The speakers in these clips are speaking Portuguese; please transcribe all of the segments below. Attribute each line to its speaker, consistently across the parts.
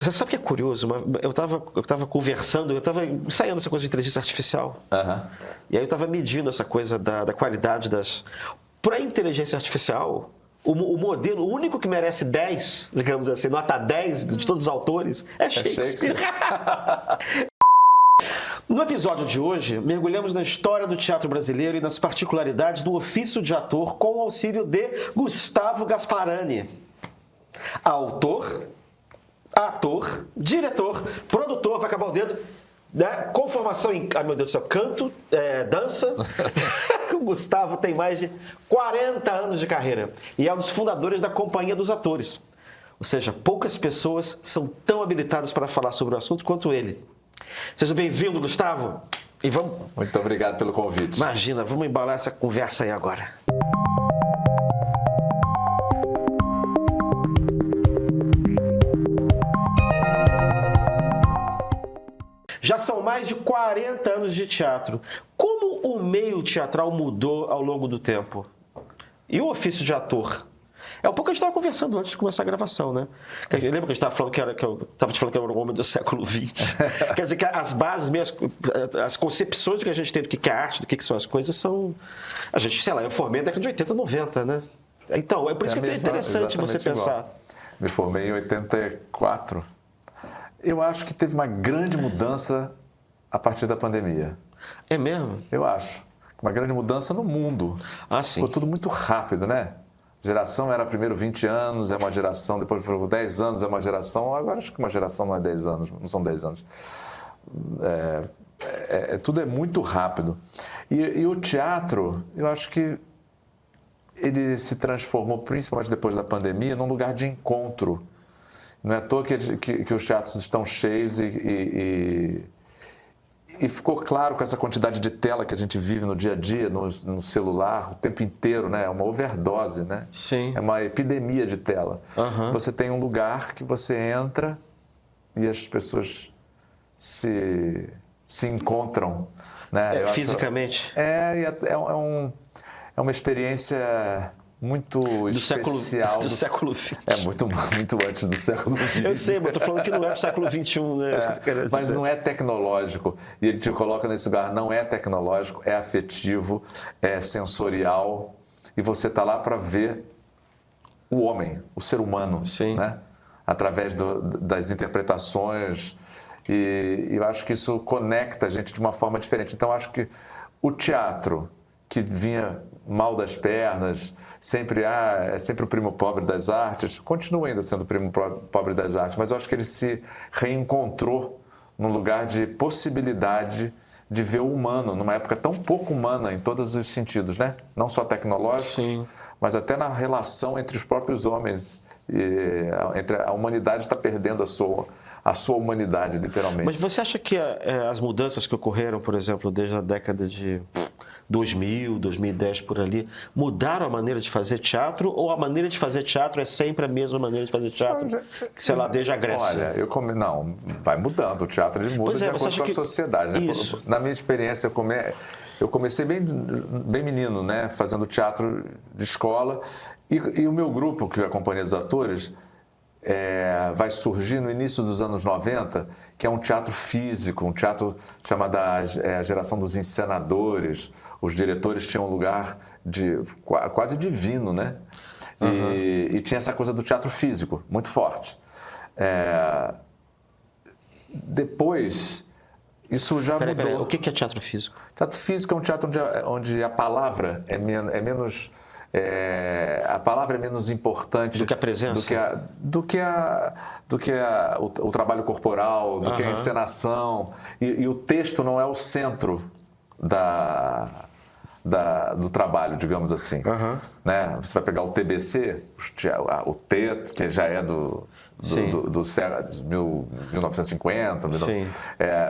Speaker 1: Você sabe que é curioso? Eu estava conversando, eu estava ensaiando essa coisa de inteligência artificial.
Speaker 2: Aham.
Speaker 1: E aí eu estava medindo essa coisa da qualidade das... Para a inteligência artificial, o modelo único que merece 10, digamos assim, nota 10 de todos os autores, é Shakespeare. No episódio de hoje, mergulhamos na história do teatro brasileiro e nas particularidades do ofício de ator com o auxílio de Gustavo Gasparani. Autor, ator, diretor, produtor, vai acabar o dedo, né? Com formação em, ai meu Deus do céu, canto, dança. O Gustavo tem mais de 40 anos de carreira e é um dos fundadores da Companhia dos Atores. Ou seja, poucas pessoas são tão habilitadas para falar sobre o assunto quanto ele. Seja bem-vindo, Gustavo. E vamos...
Speaker 2: Muito obrigado pelo convite.
Speaker 1: Imagina, vamos embalar essa conversa aí agora. Já são mais de 40 anos de teatro. Como o meio teatral mudou ao longo do tempo? E o ofício de ator? É um pouco que a gente estava conversando antes de começar a gravação, né? Lembra que a gente estava falando que eu estava te falando que eu era um homem do século XX? Quer dizer que as bases mesmo, as concepções que a gente tem do que é arte, do que são as coisas, são... A gente, sei lá, eu formei na década de 80, 90, né? Então, é por isso que é interessante você pensar.
Speaker 2: Igual. Me formei em 84. Eu acho que teve uma grande mudança a partir da pandemia.
Speaker 1: É mesmo?
Speaker 2: Eu acho. Uma grande mudança no mundo.
Speaker 1: Ah, sim.
Speaker 2: Ficou tudo muito rápido, né? Geração era primeiro 20 anos, é uma geração, depois foram 10 anos, é uma geração. Agora acho que uma geração não é 10 anos, não são 10 anos. Tudo é muito rápido. E o teatro, eu acho que ele se transformou, principalmente depois da pandemia, num lugar de encontro. Não é à toa que os teatros estão cheios e ficou claro com essa quantidade de tela que a gente vive no dia a dia, no celular, o tempo inteiro, né? É uma overdose, né?
Speaker 1: Sim.
Speaker 2: É uma epidemia de tela.
Speaker 1: Uhum.
Speaker 2: Você tem um lugar que você entra e as pessoas se encontram, né?
Speaker 1: Fisicamente.
Speaker 2: É uma experiência muito especial.
Speaker 1: Do século XX.
Speaker 2: É muito antes do século XX.
Speaker 1: Eu sei, mas estou falando que não é do século XXI, né?
Speaker 2: Mas não é tecnológico. E ele te coloca nesse lugar, não é tecnológico, é afetivo, é sensorial. E você está lá para ver o homem, o ser humano,
Speaker 1: sim,
Speaker 2: né? Através das interpretações. E eu acho que isso conecta a gente de uma forma diferente. Então, acho que o teatro, que vinha mal das pernas, sempre é sempre o primo pobre das artes, continua ainda sendo o primo pobre das artes, mas eu acho que ele se reencontrou num lugar de possibilidade de ver o humano, numa época tão pouco humana em todos os sentidos, né? Não só tecnológicos,
Speaker 1: sim,
Speaker 2: mas até na relação entre os próprios homens. Entre a humanidade está perdendo a sua humanidade, literalmente.
Speaker 1: Mas você acha que as mudanças que ocorreram, por exemplo, desde a década de 2000, 2010, por ali, mudaram a maneira de fazer teatro? Ou a maneira de fazer teatro é sempre a mesma maneira de fazer teatro, sei lá, desde a Grécia?
Speaker 2: Olha, não, vai mudando. O teatro ele muda de acordo com a sociedade. Né?
Speaker 1: Isso.
Speaker 2: Na minha experiência, eu comecei bem menino, né, fazendo teatro de escola. E o meu grupo, que é a Companhia dos Atores, vai surgir no início dos anos 90, que é um teatro físico, um teatro chamado a geração dos encenadores. Os diretores tinham um lugar quase divino, né?
Speaker 1: Uhum.
Speaker 2: E tinha essa coisa do teatro físico, muito forte. Depois, isso já mudou.
Speaker 1: Peraí, o que é teatro físico?
Speaker 2: Teatro físico é um teatro onde a palavra é menos... a palavra é menos importante
Speaker 1: do que a presença,
Speaker 2: do que o trabalho corporal, do que a encenação, e o texto não é o centro do trabalho, digamos assim. Né? Você vai pegar o TBC, o teto, que já é do 1950,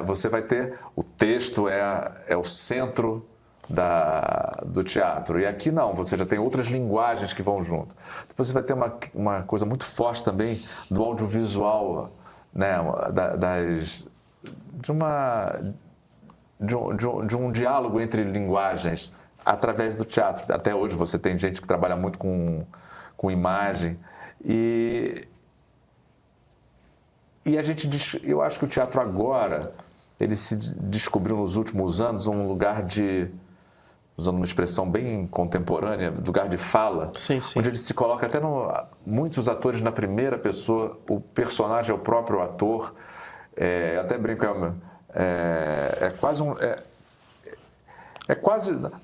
Speaker 2: você vai ter o texto é o centro do teatro. E aqui não, você já tem outras linguagens que vão junto. Depois você vai ter uma coisa muito forte também do audiovisual, né? De um diálogo entre linguagens através do teatro. Até hoje você tem gente que trabalha muito com imagem. E eu acho que o teatro agora, ele se descobriu nos últimos anos um lugar usando uma expressão bem contemporânea, lugar de fala,
Speaker 1: Sim.
Speaker 2: onde ele se coloca até muitos atores na primeira pessoa, o personagem é o próprio ator, até brinco, é quase,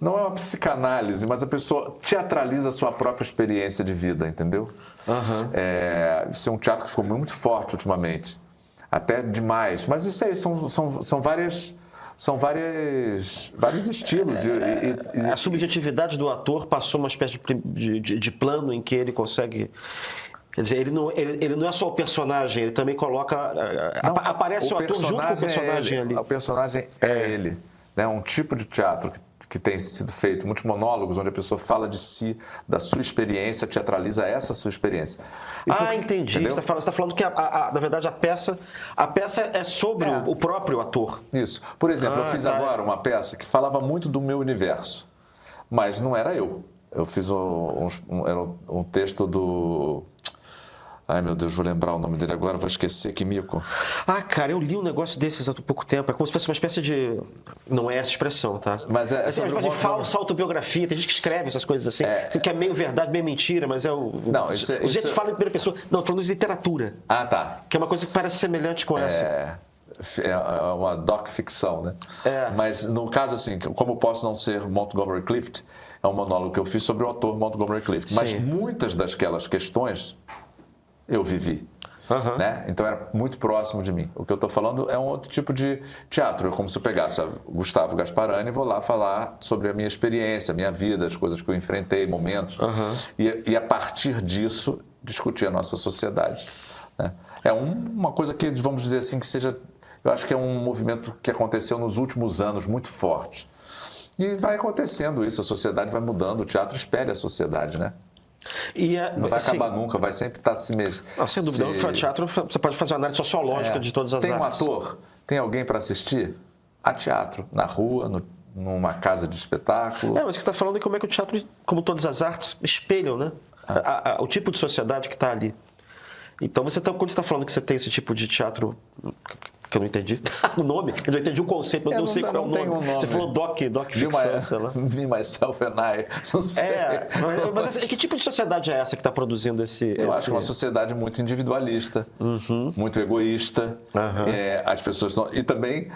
Speaker 2: não é uma psicanálise, mas a pessoa teatraliza a sua própria experiência de vida, entendeu? Isso é um teatro que ficou muito forte ultimamente, até demais, mas isso aí são vários estilos.
Speaker 1: A subjetividade do ator passou uma espécie de plano em que ele consegue... Quer dizer, ele não é só o personagem, ele também coloca... aparece o ator junto com o personagem ali.
Speaker 2: O personagem é ele. Né? Um tipo de teatro que tem sido feito, muitos monólogos, onde a pessoa fala de si, da sua experiência, teatraliza essa sua experiência.
Speaker 1: Entendi. Você está falando que, na verdade, a peça é sobre o próprio ator.
Speaker 2: Isso. Por exemplo, eu fiz agora uma peça que falava muito do meu universo, mas não era eu. Eu fiz um texto do... Ai, meu Deus, vou lembrar o nome dele agora, vou esquecer, que mico.
Speaker 1: Cara, eu li um negócio desses há pouco tempo. É como se fosse uma espécie de... Não é essa expressão, tá?
Speaker 2: Mas é
Speaker 1: assim, uma espécie de falsa autobiografia. Tem gente que escreve essas coisas assim, que é meio verdade, meio mentira, mas é o...
Speaker 2: Não,
Speaker 1: o jeito fala em primeira pessoa. Não, falando de literatura.
Speaker 2: Tá.
Speaker 1: Que é uma coisa que parece semelhante com essa.
Speaker 2: É uma doc-ficção, né? Mas, no caso, assim, como posso não ser Montgomery Clift, é um monólogo que eu fiz sobre o autor Montgomery Clift. Mas muitas daquelas questões eu vivi. Né? Então era muito próximo de mim. O que eu estou falando é um outro tipo de teatro. É como se eu pegasse Gustavo Gasparani e vou lá falar sobre a minha experiência, a minha vida, as coisas que eu enfrentei, momentos. E a partir disso discutir a nossa sociedade. Né? É uma coisa que, vamos dizer assim, que seja... Eu acho que é um movimento que aconteceu nos últimos anos muito forte. E vai acontecendo isso, a sociedade vai mudando, o teatro espelha a sociedade, né? Não vai acabar nunca, vai sempre estar se mexendo.
Speaker 1: Sem dúvida, no teatro você pode fazer uma análise sociológica de todas as artes.
Speaker 2: Tem um ator, tem alguém para assistir? A teatro, na rua, numa casa de espetáculo.
Speaker 1: Mas você está falando de como é que o teatro, como todas as artes, espelham, né? O tipo de sociedade que está ali. Então, quando você está falando que você tem esse tipo de teatro, que eu não entendi o nome, quer dizer, eu entendi o conceito, mas não sei qual é o nome. Você falou doc-ficção, sei lá.
Speaker 2: Me, myself and I, não sei.
Speaker 1: Mas assim, que tipo de sociedade é essa que está produzindo
Speaker 2: Eu acho que uma sociedade muito individualista, muito egoísta. As pessoas e também,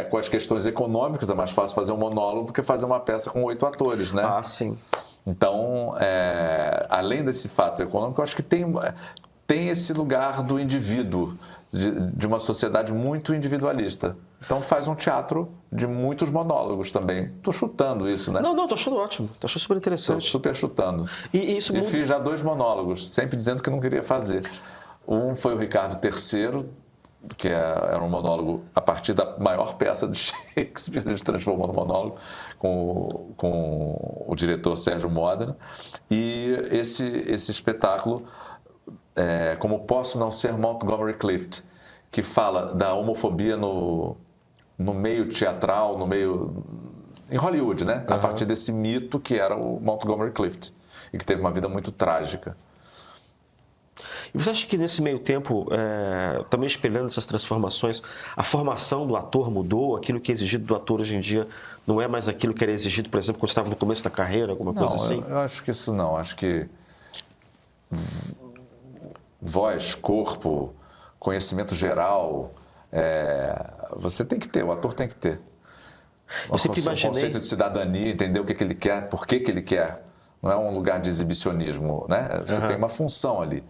Speaker 2: com as questões econômicas, é mais fácil fazer um monólogo do que fazer uma peça com 8 atores, né?
Speaker 1: Sim.
Speaker 2: Então, além desse fato econômico, eu acho que tem esse lugar do indivíduo, de uma sociedade muito individualista. Então faz um teatro de muitos monólogos também. Estou chutando isso, né?
Speaker 1: Não, estou achando ótimo. Estou achando super interessante.
Speaker 2: Estou super chutando.
Speaker 1: E
Speaker 2: fiz já 2 monólogos, sempre dizendo que não queria fazer. Um foi o Ricardo III, que era um monólogo a partir da maior peça de Shakespeare, a gente transformou no monólogo, com o diretor Sérgio Modena. E esse espetáculo... como Posso Não Ser Montgomery Clift, que fala da homofobia no meio teatral, em Hollywood, né? A partir desse mito que era o Montgomery Clift e que teve uma vida muito trágica.
Speaker 1: E você acha que nesse meio tempo, também espelhando essas transformações, a formação do ator mudou? Aquilo que é exigido do ator hoje em dia não é mais aquilo que era exigido, por exemplo, quando estava no começo da carreira, alguma coisa assim?
Speaker 2: Eu acho que isso não. Acho que voz, corpo, conhecimento geral, você tem que ter, o ator tem que ter. O conceito de cidadania, entender o que ele quer, por que ele quer. Não é um lugar de exibicionismo, né? Você tem uma função ali.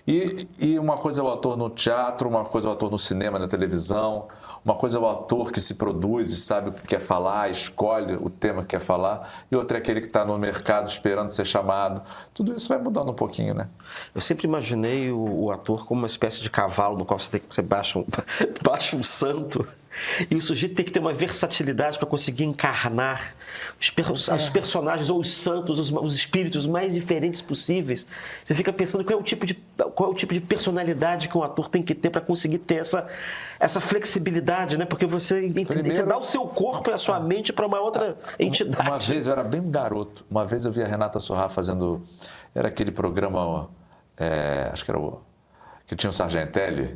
Speaker 2: E uma coisa é o ator no teatro, uma coisa é o ator no cinema, na televisão, uma coisa é o ator que se produz e sabe o que quer falar, escolhe o tema que quer falar, e outra é aquele que está no mercado esperando ser chamado. Tudo isso vai mudando um pouquinho, né?
Speaker 1: Eu sempre imaginei o ator como uma espécie de cavalo no qual você baixa um santo, e o sujeito tem que ter uma versatilidade para conseguir encarnar os personagens ou os santos, os espíritos mais diferentes possíveis. Você fica pensando qual é o tipo de personalidade que um ator tem que ter para conseguir ter essa flexibilidade, né? Porque você dá o seu corpo e a sua mente para uma outra entidade.
Speaker 2: Uma vez, eu era bem garoto, uma vez eu vi a Renata Sorrah fazendo... Era aquele programa, acho que era que tinha o Sargentelli,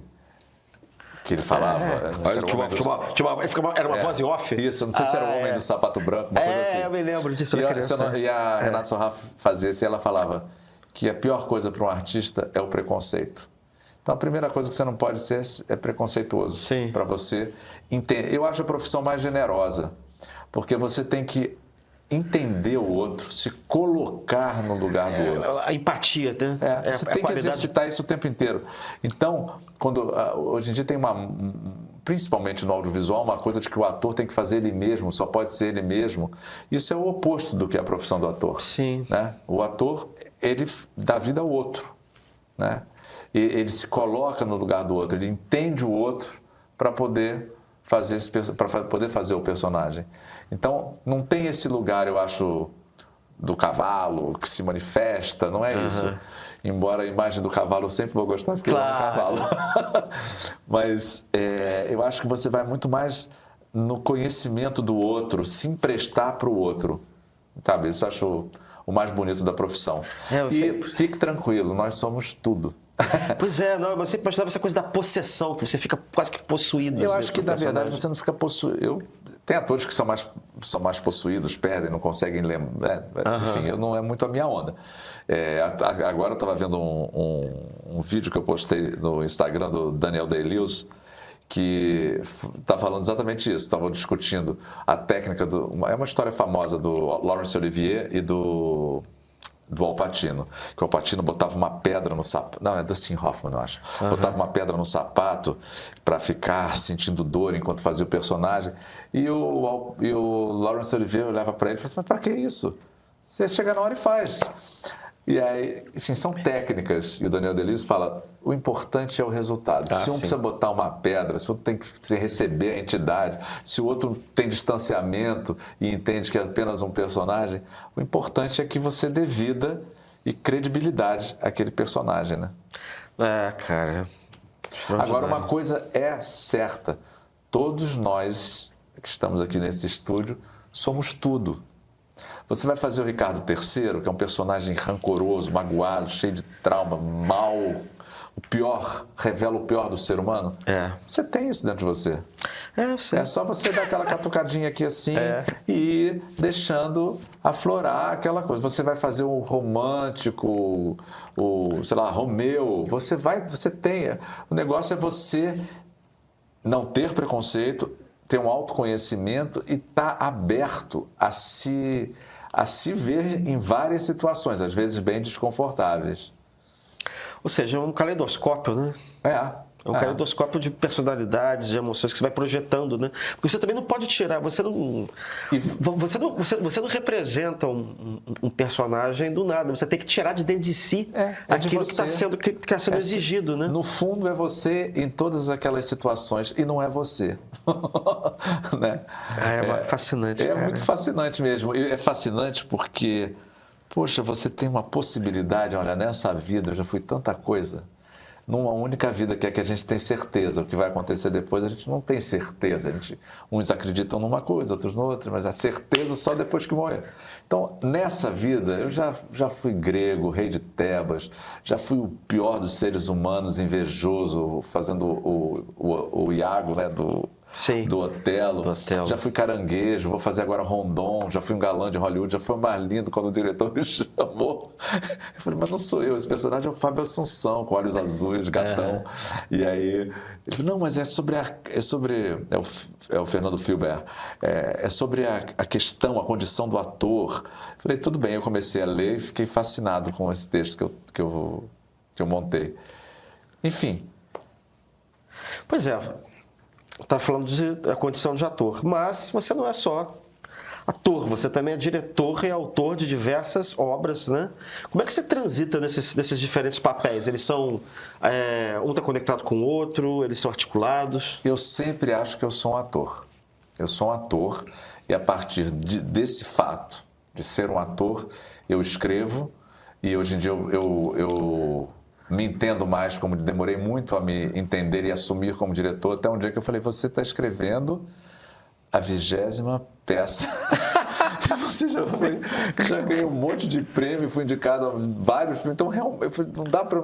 Speaker 2: que ele falava. Não sei se era o homem do-
Speaker 1: Era uma voz em off?
Speaker 2: Isso, não sei se era o homem do sapato branco, uma coisa assim.
Speaker 1: Eu me lembro disso
Speaker 2: E,
Speaker 1: na criança.
Speaker 2: e a Renata Sorra fazia isso e ela falava que a pior coisa para um artista é o preconceito. Então, a primeira coisa que você não pode ser é preconceituoso.
Speaker 1: Sim.
Speaker 2: Para você entender. Eu acho a profissão mais generosa, porque você tem que entender o outro, se colocar no lugar do outro.
Speaker 1: A empatia, né?
Speaker 2: Você tem que exercitar isso o tempo inteiro. Então, hoje em dia tem principalmente no audiovisual, uma coisa de que o ator tem que fazer ele mesmo, só pode ser ele mesmo. Isso é o oposto do que é a profissão do ator.
Speaker 1: Sim.
Speaker 2: Né? O ator, ele dá vida ao outro. Né? Ele se coloca no lugar do outro, ele entende o outro para poder fazer o personagem. Então, não tem esse lugar, eu acho, do cavalo que se manifesta, não é isso. Embora a imagem do cavalo eu sempre vou gostar, porque eu amo cavalo. Mas eu acho que você vai muito mais no conhecimento do outro, se emprestar para o outro. Sabe? Isso eu acho o mais bonito da profissão. Fique tranquilo, nós somos tudo.
Speaker 1: Pois é, não, eu sempre imaginava essa coisa da possessão, que você fica quase que possuído.
Speaker 2: Eu acho que, na verdade, você não fica possuído. Tem atores que são mais possuídos, perdem, não conseguem lembrar. Enfim, não é muito a minha onda. Agora eu estava vendo um vídeo que eu postei no Instagram do Daniel Day-Lewis, que está falando exatamente isso. Estavam discutindo a técnica é uma história famosa do Laurence Olivier e do Al Pacino, que o Al Pacino botava uma pedra no sapato, não, é Dustin Hoffman, eu acho, botava uma pedra no sapato para ficar sentindo dor enquanto fazia o personagem, e o Laurence Olivier olhava para ele e falava assim, mas para que isso? Você chega na hora e faz. E aí, enfim, são técnicas, e o Daniel Day-Lewis fala, o importante é o resultado. Se um precisa botar uma pedra, se o outro tem que receber a entidade, se o outro tem distanciamento e entende que é apenas um personagem, o importante é que você dê vida e credibilidade àquele personagem, né?
Speaker 1: Cara.
Speaker 2: Agora, uma coisa é certa, todos nós que estamos aqui nesse estúdio somos tudo. Você vai fazer o Ricardo III, que é um personagem rancoroso, magoado, cheio de trauma, mau, revela o pior do ser humano. Você tem isso dentro de você.
Speaker 1: Eu sei.
Speaker 2: É só você dar aquela catucadinha aqui assim e ir deixando aflorar aquela coisa. Você vai fazer um romântico, sei lá, Romeu. Você tem. O negócio é você não ter preconceito, ter um autoconhecimento e estar aberto a se ver em várias situações, às vezes bem desconfortáveis.
Speaker 1: Ou seja, é um caleidoscópio, né? É um caleidoscópio de personalidades, de emoções que você vai projetando, né? Porque você também não pode tirar, você não representa um personagem do nada, você tem que tirar de dentro de si aquilo que está sendo exigido, né?
Speaker 2: No fundo é você em todas aquelas situações e não é você. Né?
Speaker 1: Fascinante,
Speaker 2: cara.
Speaker 1: É
Speaker 2: muito fascinante mesmo. E é fascinante porque, poxa, você tem uma possibilidade, olha, nessa vida eu já fui tanta coisa. Numa única vida, que é que a gente tem certeza. O que vai acontecer depois, a gente não tem certeza. Uns acreditam numa coisa, outros noutra, mas a certeza só depois que morrer. Então, nessa vida, eu já fui grego, rei de Tebas, já fui o pior dos seres humanos, invejoso, fazendo o Iago, né, do Otelo. Já fui caranguejo, vou fazer agora Rondon, já fui um galã de Hollywood, já fui o mais lindo quando o diretor me chamou. Eu falei, mas não sou eu, esse personagem é o Fábio Assunção, com olhos azuis, gatão. E aí, ele falou, não, mas é o Fernando Filber, é sobre a questão, a condição do ator. Eu falei, tudo bem, eu comecei a ler e fiquei fascinado com esse texto que eu montei. Enfim.
Speaker 1: Pois é. Está falando da condição de ator, mas você não é só ator, você também é diretor e autor de diversas obras, né? Como é que você transita nesses diferentes papéis? Eles são, um está conectado com o outro, eles são articulados?
Speaker 2: Eu sempre acho que eu sou um ator. Eu sou um ator e a partir desse fato de ser um ator, eu escrevo e hoje em dia eu me entendo mais, como demorei muito a me entender e assumir como diretor, até um dia que eu falei, você está escrevendo a 20ª peça. Você já ganhou um monte de prêmio, fui indicado a vários prêmios. Então, não dá para...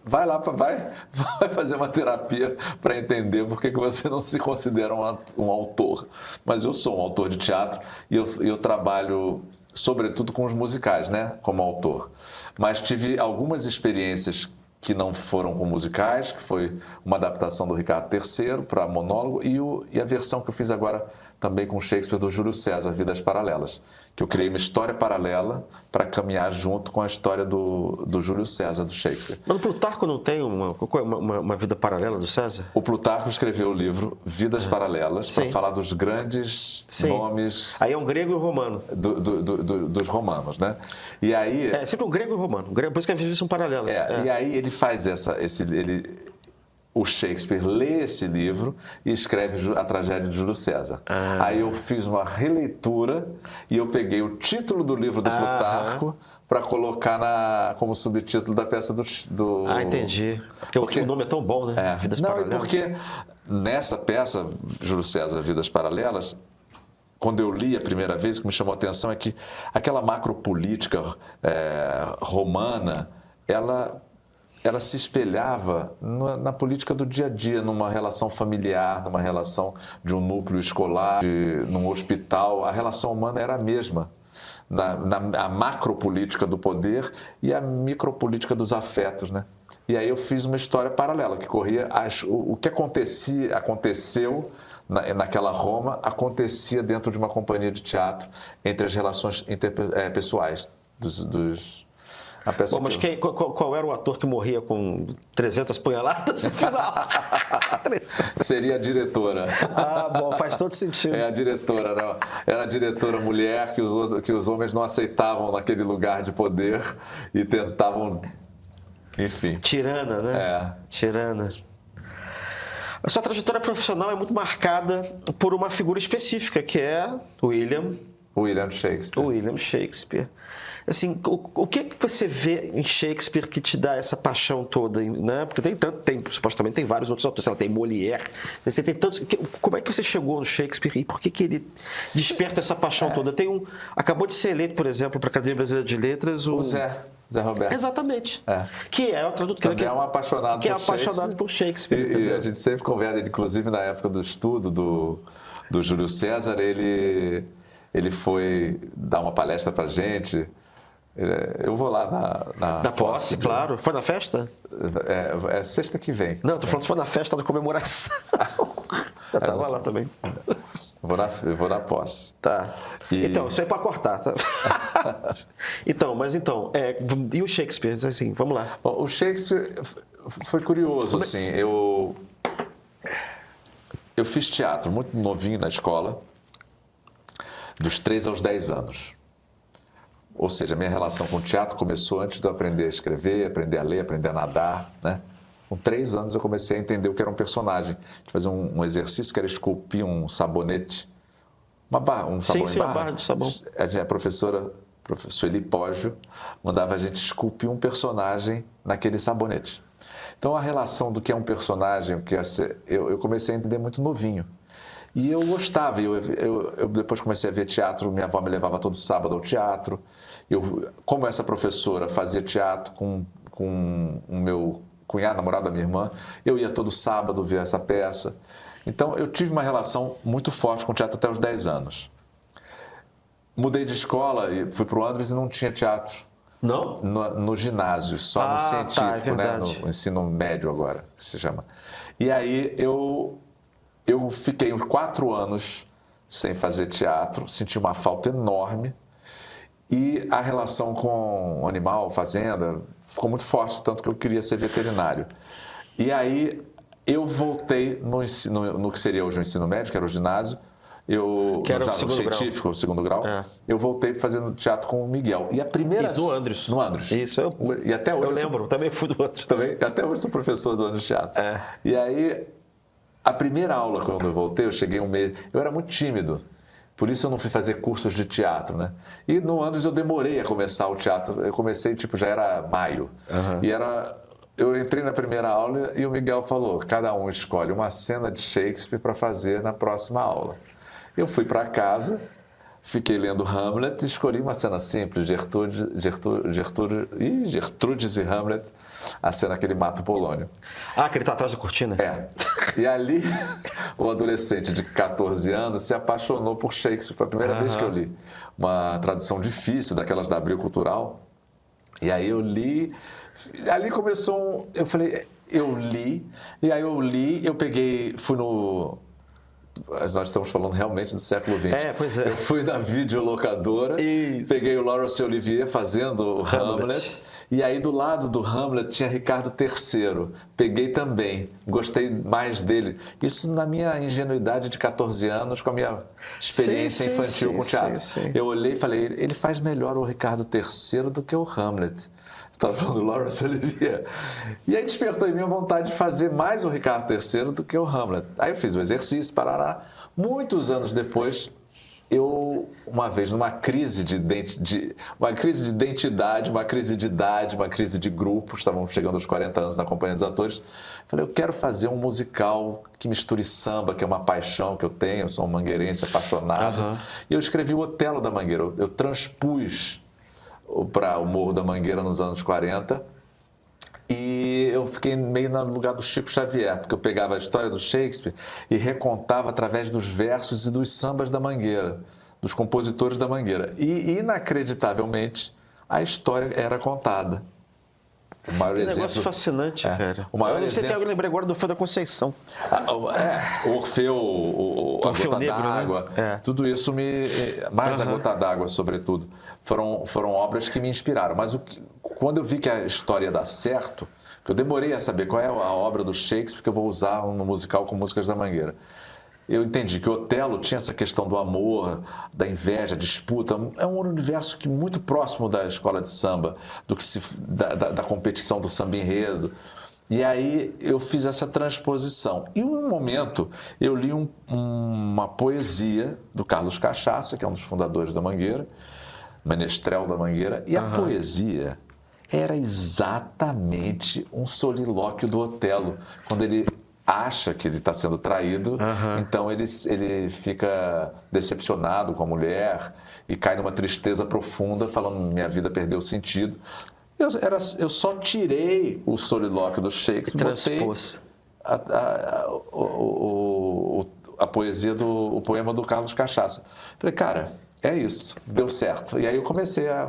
Speaker 2: Vai lá, vai fazer uma terapia para entender por que você não se considera um autor. Mas eu sou um autor de teatro e eu trabalho, sobretudo, com os musicais, né? Como autor. Mas tive algumas experiências que não foram com musicais, que foi uma adaptação do Ricardo III para monólogo, e a versão que eu fiz agora também com Shakespeare do Júlio César, Vidas Paralelas, que eu criei uma história paralela para caminhar junto com a história do Júlio César, do Shakespeare.
Speaker 1: Mas o Plutarco não tem uma vida paralela do César?
Speaker 2: O Plutarco escreveu o livro Vidas Paralelas para falar dos grandes nomes...
Speaker 1: Aí é um grego e um romano.
Speaker 2: Dos romanos, né? E aí...
Speaker 1: É sempre um grego e um romano. Por isso que as vidas são paralelas.
Speaker 2: E aí ele faz o Shakespeare lê esse livro e escreve a tragédia de Júlio César. Aí eu fiz uma releitura e eu peguei o título do livro do Plutarco para colocar como subtítulo da peça do...
Speaker 1: Entendi. Porque o nome é tão bom, né? Vidas Paralelas.
Speaker 2: Porque nessa peça, Júlio César, Vidas Paralelas, quando eu li a primeira vez, o que me chamou a atenção é que aquela macropolítica romana, ela se espelhava na política do dia a dia, numa relação familiar, numa relação de um núcleo escolar, num hospital. A relação humana era a mesma, a macropolítica do poder e a micropolítica dos afetos, né? E aí eu fiz uma história paralela, que corria... O que aconteceu naquela Roma, acontecia dentro de uma companhia de teatro, entre as relações interpessoais dos
Speaker 1: Bom, mas qual era o ator que morria com 300 punhaladas no final?
Speaker 2: Seria a diretora.
Speaker 1: Bom, faz todo sentido.
Speaker 2: É a diretora, não. Era a diretora mulher que os homens não aceitavam naquele lugar de poder e tentavam, enfim.
Speaker 1: Tirana, né? Tirana. A sua trajetória profissional é muito marcada por uma figura específica, que é William
Speaker 2: Shakespeare.
Speaker 1: William Shakespeare. Assim, o que você vê em Shakespeare que te dá essa paixão toda, né? Porque supostamente tem vários outros autores, tem Molière, você tem tantos. Como é que você chegou no Shakespeare e por que ele desperta essa paixão toda? Acabou de ser eleito, por exemplo, para a Academia Brasileira de Letras
Speaker 2: o Zé Roberto.
Speaker 1: Exatamente. Que é o tradutor.
Speaker 2: Também é um apaixonado
Speaker 1: por Shakespeare.
Speaker 2: E a gente sempre conversa, inclusive na época do estudo do Júlio César, ele foi dar uma palestra para a gente. Eu vou lá
Speaker 1: na posse, claro. Foi na festa?
Speaker 2: É sexta que vem.
Speaker 1: Não, tô falando se foi na festa da comemoração. Eu estava lá também.
Speaker 2: Eu vou na posse.
Speaker 1: Tá. Então, isso aí é para cortar, tá? E o Shakespeare, assim, vamos lá.
Speaker 2: O Shakespeare foi curioso, assim. Eu fiz teatro muito novinho na escola, dos 3 aos 10 anos. Ou seja, a minha relação com o teatro começou antes de eu aprender a escrever, aprender a ler, aprender a nadar, né? Com 3 anos eu comecei a entender o que era um personagem. De fazer um exercício que era esculpir um sabonete, um sabão em barra.
Speaker 1: Uma barra de sabão.
Speaker 2: A professora Sueli Poggio mandava a gente esculpir um personagem naquele sabonete. Então a relação do que é um personagem, eu comecei a entender muito novinho. E eu gostava, eu depois comecei a ver teatro, minha avó me levava todo sábado ao teatro. Como essa professora fazia teatro com o meu cunhado, namorado da minha irmã, eu ia todo sábado ver essa peça. Então eu tive uma relação muito forte com o teatro até os 10 anos. Mudei de escola e fui para o Andres e não tinha teatro.
Speaker 1: Não?
Speaker 2: No ginásio, só no científico, né? No ensino médio agora, que se chama. E aí eu fiquei uns 4 anos sem fazer teatro, senti uma falta enorme e a relação com o animal, fazenda, ficou muito forte, tanto que eu queria ser veterinário. E aí eu voltei no que seria hoje o ensino médio, que era o ginásio,
Speaker 1: que era
Speaker 2: o científico, o segundo grau, eu voltei fazendo teatro com o Miguel. E a primeira...
Speaker 1: Isso, no Andres.
Speaker 2: No Andres.
Speaker 1: Isso,
Speaker 2: e até hoje
Speaker 1: eu lembro, também fui do Andres.
Speaker 2: Até hoje sou professor do Andres de Teatro. E aí... A primeira aula, quando eu voltei, eu cheguei eu era muito tímido, por isso eu não fui fazer cursos de teatro, né? E no Andres eu demorei a começar o teatro, eu comecei, já era maio. E eu entrei na primeira aula e o Miguel falou, cada um escolhe uma cena de Shakespeare para fazer na próxima aula. Eu fui para casa, fiquei lendo Hamlet e escolhi uma cena simples, Gertrudes e Hamlet, a cena que ele mata o Polônio.
Speaker 1: Ah, que ele tá atrás da cortina?
Speaker 2: É. E ali, o adolescente de 14 anos se apaixonou por Shakespeare. Foi a primeira vez que eu li. Uma tradução difícil, daquelas da Abril Cultural. E aí eu li, ali começou eu falei, eu li, e aí eu li, eu peguei, fui no... Nós estamos falando realmente do século XX.
Speaker 1: Pois é.
Speaker 2: Eu fui na videolocadora,
Speaker 1: Isso.
Speaker 2: peguei o Laurence Olivier fazendo o Hamlet, e aí do lado do Hamlet tinha Ricardo III. Peguei também, gostei mais dele. Isso na minha ingenuidade de 14 anos, com a minha experiência infantil com teatro.
Speaker 1: Sim.
Speaker 2: Eu olhei e falei, ele faz melhor o Ricardo III do que o Hamlet. Estava falando do Laurence Olivier. E aí despertou em mim a vontade de fazer mais o Ricardo III do que o Hamlet. Aí eu fiz o exercício, parará. Muitos anos depois, eu, uma vez, numa crise de identidade, uma crise de idade, uma crise de grupo, estávamos chegando aos 40 anos na Companhia dos Atores, falei, eu quero fazer um musical que misture samba, que é uma paixão que eu tenho, eu sou um mangueirense apaixonado. E eu escrevi o Otelo da Mangueira, eu transpus para o Morro da Mangueira nos anos 40, e eu fiquei meio no lugar do Chico Xavier, porque eu pegava a história do Shakespeare e recontava através dos versos e dos sambas da Mangueira, dos compositores da Mangueira. E, inacreditavelmente, a história era contada. O maior exemplo...
Speaker 1: negócio fascinante, cara.
Speaker 2: O maior
Speaker 1: exemplo... Eu lembrei agora do Orfeu da Conceição.
Speaker 2: O Orfeu, a Gota d'Água,
Speaker 1: né?
Speaker 2: Tudo isso mais a Gota d'Água, sobretudo, foram obras que me inspiraram. Mas quando eu vi que a história ia dar certo, que eu demorei a saber qual é a obra do Shakespeare que eu vou usar no musical com músicas da Mangueira. Eu entendi que o Otelo tinha essa questão do amor, da inveja, disputa. É um universo que muito próximo da escola de samba, da competição do samba enredo. E aí eu fiz essa transposição. E um momento eu li uma poesia do Carlos Cachaça, que é um dos fundadores da Mangueira, menestrel da Mangueira, e a poesia era exatamente um solilóquio do Otelo, quando ele acha que ele está sendo traído, então ele fica decepcionado com a mulher e cai numa tristeza profunda, falando, minha vida perdeu sentido. Eu só tirei o solilóquio do Shakespeare, botei a poesia o poema do Carlos Cachaça. Falei, cara, é isso, deu certo. E aí eu comecei a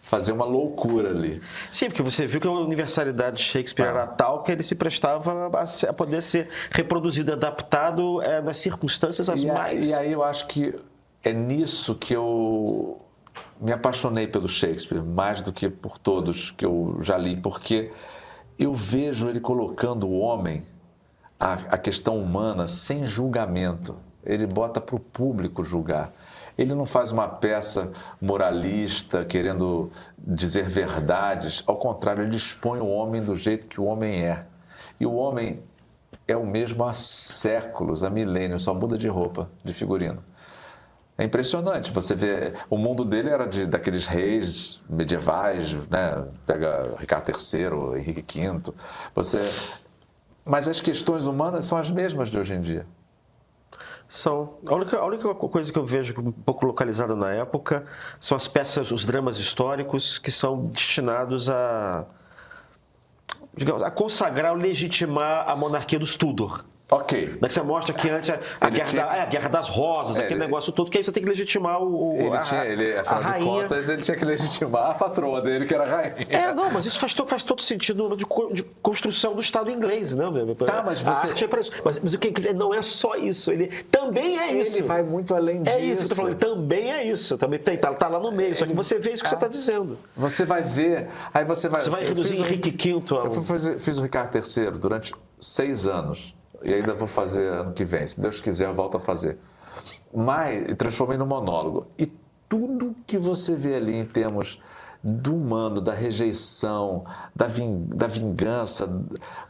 Speaker 2: fazer uma loucura ali.
Speaker 1: Sim, porque você viu que a universalidade de Shakespeare era tal que ele se prestava a poder ser reproduzido, adaptado nas circunstâncias mais...
Speaker 2: E aí eu acho que é nisso que eu me apaixonei pelo Shakespeare, mais do que por todos que eu já li, porque eu vejo ele colocando o homem, a questão humana, sem julgamento. Ele bota para o público julgar. Ele não faz uma peça moralista, querendo dizer verdades. Ao contrário, ele expõe o homem do jeito que o homem é. E o homem é o mesmo há séculos, há milênios, só muda de roupa, de figurino. É impressionante. Você vê, o mundo dele era daqueles reis medievais, né? Pega Ricardo III, Henrique V. Mas as questões humanas são as mesmas de hoje em dia.
Speaker 1: São. A única coisa que eu vejo um pouco localizada na época são as peças, os dramas históricos que são destinados a consagrar ou legitimar a monarquia dos Tudor.
Speaker 2: Ok.
Speaker 1: Daí você mostra que antes a Guerra das Rosas, aquele negócio todo, que aí você tem que legitimar
Speaker 2: afinal de contas, ele tinha que legitimar a patroa dele, que era a rainha.
Speaker 1: Não, mas isso faz todo sentido de construção do Estado inglês, né?
Speaker 2: Tá, mas você...
Speaker 1: A arte é para isso. Mas o que não é só isso, ele também é isso.
Speaker 2: Ele vai muito além disso.
Speaker 1: É isso que eu tô falando, também é isso. Também tá lá no meio, só que você vê isso que você está dizendo.
Speaker 2: Você vai ver, aí você vai...
Speaker 1: Você vai reduzir Henrique V a...
Speaker 2: Eu fiz o Ricardo III durante 6 anos. E ainda vou fazer ano que vem. Se Deus quiser, eu volto a fazer. Mas transformei no monólogo. E tudo que você vê ali em termos do humano, da rejeição, da vingança,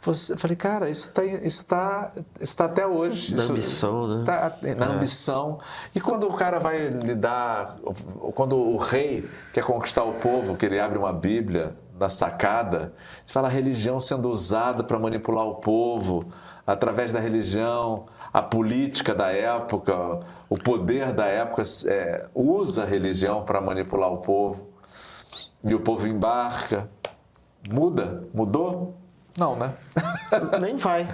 Speaker 2: eu falei, cara, isso tá até hoje.
Speaker 1: Na ambição, né?
Speaker 2: Na ambição. E quando o cara vai lidar, quando o rei quer conquistar o povo, que ele abre uma Bíblia na sacada, você fala a religião sendo usada para manipular o povo, através da religião, a política da época, o poder da época usa a religião para manipular o povo. E o povo embarca. Mudou? Não, né?
Speaker 1: Nem vai.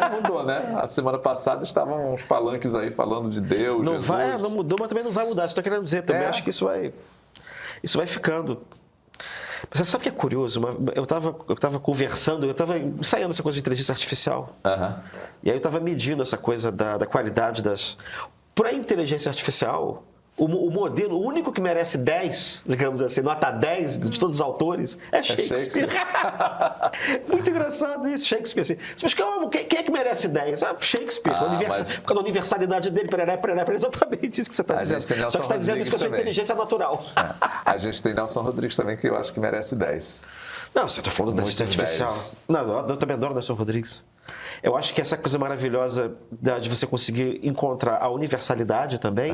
Speaker 2: Não mudou, né? A semana passada estavam uns palanques aí falando de Deus,
Speaker 1: Não
Speaker 2: Jesus.
Speaker 1: vai, não mudou, mas também não vai mudar. Isso que eu estou querendo dizer também. Acho que isso vai ficando. Mas você sabe o que é curioso? Eu estava conversando, eu estava ensaiando essa coisa de inteligência artificial. E aí eu estava medindo essa coisa da qualidade das... Para a inteligência artificial, o modelo, o único que merece 10, digamos assim, nota 10 de todos os autores, é Shakespeare. Muito engraçado isso, Shakespeare. Assim. Mas quem é que merece 10? Shakespeare, por causa da universalidade dele, exatamente isso que você está dizendo. Só que você está dizendo isso com a sua inteligência natural.
Speaker 2: A gente tem Nelson Rodrigues também, que eu acho que merece 10.
Speaker 1: Não, você está falando da inteligência artificial. Não, eu também adoro Nelson Rodrigues. Eu acho que essa coisa maravilhosa de você conseguir encontrar a universalidade também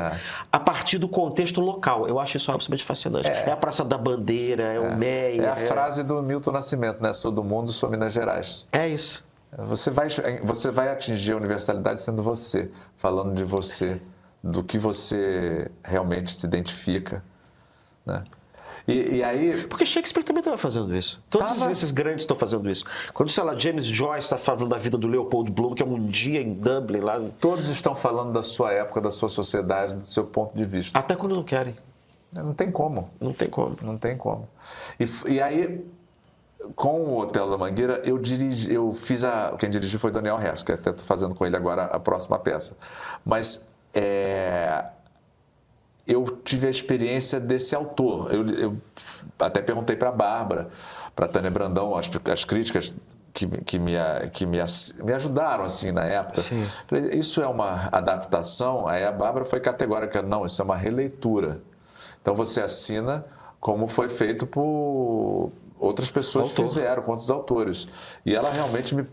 Speaker 1: a partir do contexto local. Eu acho isso absolutamente fascinante. É a Praça da Bandeira, é o Meia.
Speaker 2: É a frase do Milton Nascimento, né? Sou do mundo, sou Minas Gerais.
Speaker 1: É isso.
Speaker 2: Você vai atingir a universalidade sendo você, falando de você, do que você realmente se identifica, né? E aí...
Speaker 1: Porque Shakespeare também estava fazendo isso. Todos esses grandes estão fazendo isso. Quando, sei lá, James Joyce está falando da vida do Leopold Bloom, que é um dia em Dublin, lá...
Speaker 2: Todos estão falando da sua época, da sua sociedade, do seu ponto de vista.
Speaker 1: Até quando não querem.
Speaker 2: Não tem como.
Speaker 1: Não tem como.
Speaker 2: Não tem como. E aí, com o Hotel da Mangueira, eu fiz quem dirigiu foi Daniel Hess, que até estou fazendo com ele agora a próxima peça. Mas... eu tive a experiência desse autor. Eu até perguntei para a Bárbara, para a Tânia Brandão, as críticas que me ajudaram assim na época.
Speaker 1: Sim.
Speaker 2: Falei, isso é uma adaptação? Aí a Bárbara foi categórica, não, isso é uma releitura. Então você assina como foi feito por outras pessoas que fizeram, com outros autores. E ela realmente me